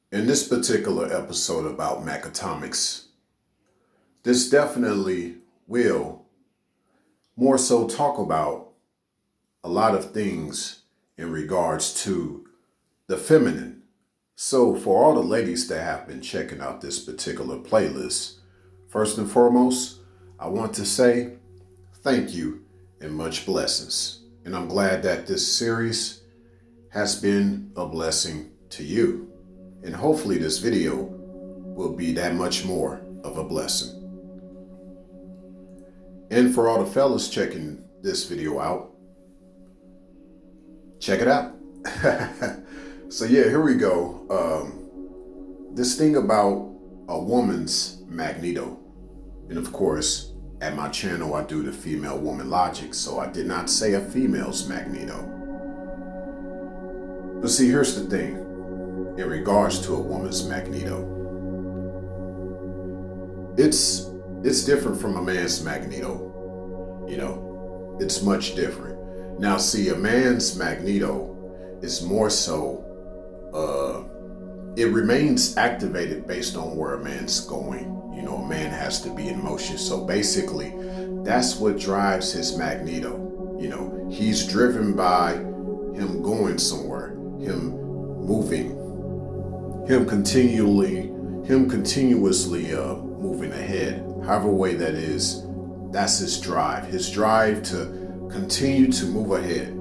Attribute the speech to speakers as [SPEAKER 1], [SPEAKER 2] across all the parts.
[SPEAKER 1] In this particular episode about Mackatomics, this definitely will more so talk about a lot of things in regards to the feminine. So, for all the ladies that have been checking out this particular playlist, first and foremost, I want to say thank you and much blessings. And I'm glad that this series has been a blessing to you. And hopefully, this video will be that much more of a blessing. And for all the fellas checking this video out, check it out. So yeah, here we go. This thing about a woman's Magneto. And of course, at my channel, I do the female woman logic, so I did not say a female's Magneto. But see, here's the thing in regards to a woman's Magneto. It's different from a man's Magneto. It's much different. Now, see, a man's Magneto is more so, it remains activated based on where a man's going. A man has to be in motion. So basically, that's what drives his Magneto. He's driven by him going somewhere, him moving, him continuously moving ahead. However way that is, that's his drive. His drive to continue to move ahead.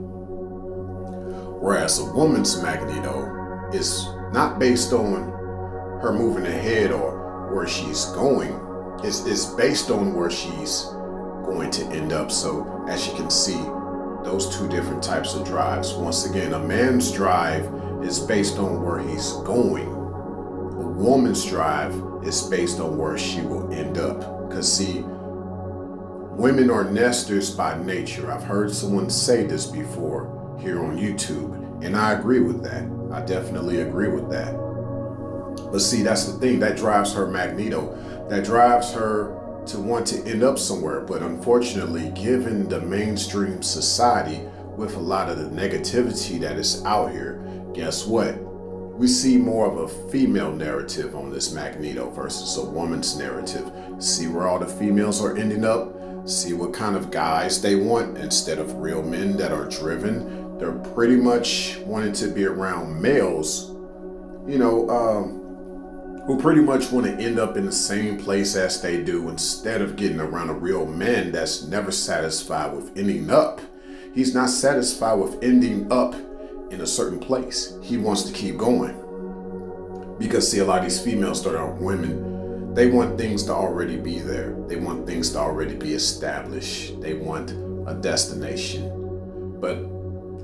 [SPEAKER 1] Whereas a woman's Magneto is not based on her moving ahead or where she's going. It's based on where she's going to end up. So as you can see, those two different types of drives. Once again, a man's drive is based on where he's going. A woman's drive is based on where she will end up. Because see, women are nesters by nature. I've heard someone say this before here on YouTube, and I agree with that. I definitely agree with that. But see, that's the thing that drives her Magneto, that drives her to want to end up somewhere. But unfortunately, given the mainstream society with a lot of the negativity that is out here, guess what? We see more of a female narrative on this Magneto versus a woman's narrative. See where all the females are ending up. See what kind of guys they want instead of real men that are driven. They're pretty much wanting to be around males, who pretty much want to end up in the same place as they do instead of getting around a real man that's never satisfied with ending up. He's not satisfied with ending up in a certain place. He wants to keep going. Because see, a lot of these females that are women, they want things to already be there. They want things to already be established. They want a destination. But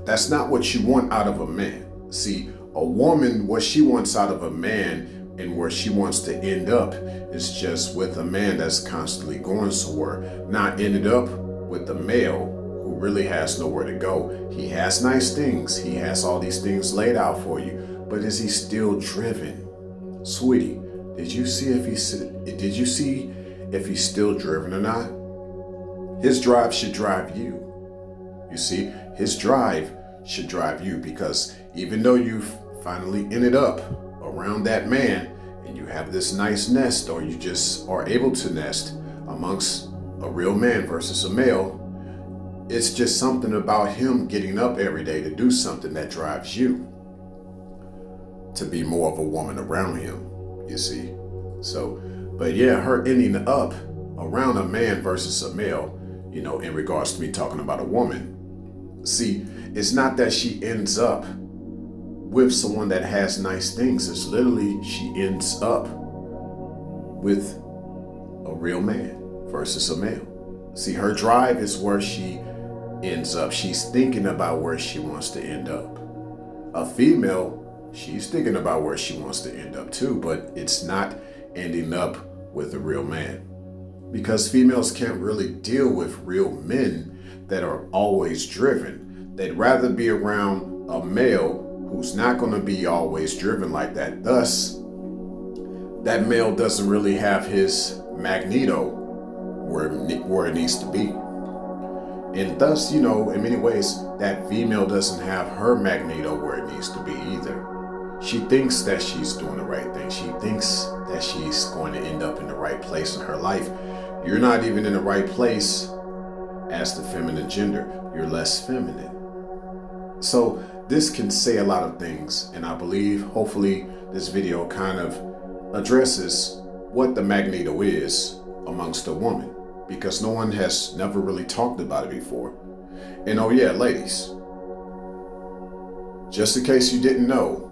[SPEAKER 1] that's not what you want out of a man. See, a woman, what she wants out of a man and where she wants to end up is just with a man that's constantly going somewhere, not ended up with a male who really has nowhere to go. He has nice things. He has all these things laid out for you, but is he still driven? Sweetie, did you see if he's still driven or not? His drive should drive you. You see, his drive should drive you, because even though you've finally ended up around that man and you have this nice nest, or you just are able to nest amongst a real man versus a male, it's just something about him getting up every day to do something that drives you to be more of a woman around him, you see. So, but yeah, her ending up around a man versus a male, in regards to me talking about a woman. See, it's not that she ends up with someone that has nice things. It's literally she ends up with a real man versus a male. See, her drive is where she ends up. She's thinking about where she wants to end up. A female, she's thinking about where she wants to end up too, but it's not ending up with a real man. Because females can't really deal with real men that are always driven. They'd rather be around a male who's not going to be always driven like that. Thus, that male doesn't really have his Magneto where it needs to be. And thus, in many ways, that female doesn't have her Magneto where it needs to be either. She thinks that she's doing the right thing. She thinks that she's going to end up in the right place in her life. You're not even in the right place as the feminine gender. You're less feminine. So this can say a lot of things, and I believe hopefully this video kind of addresses what the Magneto is amongst a woman, because no one has never really talked about it before. And oh yeah, ladies, just in case you didn't know,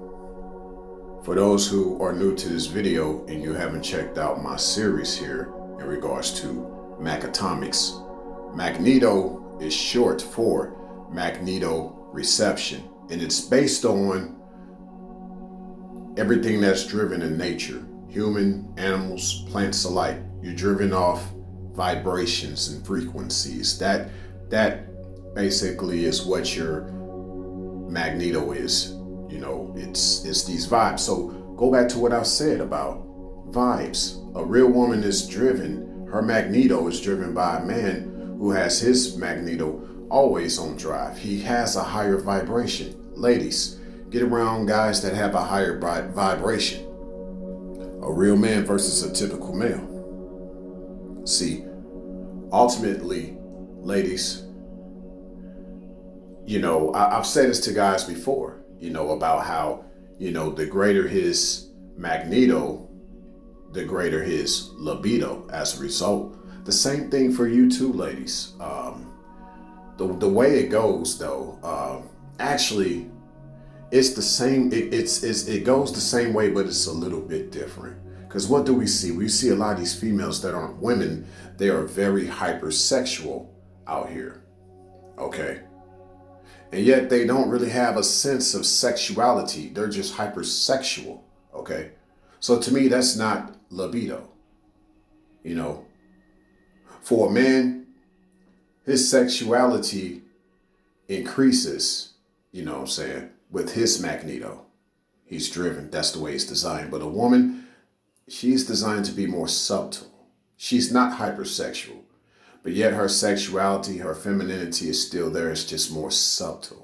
[SPEAKER 1] for those who are new to this video and you haven't checked out my series here in regards to Mackatomics, Magneto is short for Magneto Reception, and it's based on everything that's driven in nature, human, animals, plants alike. You're driven off vibrations and frequencies. That basically is what your Magneto is. You know, it's these vibes. So go back to what I said about vibes. A real woman is driven, her Magneto is driven by a man who has his Magneto always on drive. He has a higher vibration. Ladies, get around guys that have a higher vibration. A real man versus a typical male. See, ultimately, ladies, you know, I've said this to guys before, you know, about how, you know, the greater his Magneto, the greater his libido as a result. The same thing for you too, ladies. The way it goes though, actually, it's the same. It goes the same way, but it's a little bit different. Because what do we see? We see a lot of these females that aren't women. They are very hypersexual out here. Okay. And yet they don't really have a sense of sexuality. They're just hypersexual. Okay. So to me, that's not libido. You know, for a man, his sexuality increases, you know what I'm saying, with his Magneto. He's driven. That's the way it's designed. But a woman, she's designed to be more subtle. She's not hypersexual, but yet her sexuality, her femininity is still there. It's just more subtle.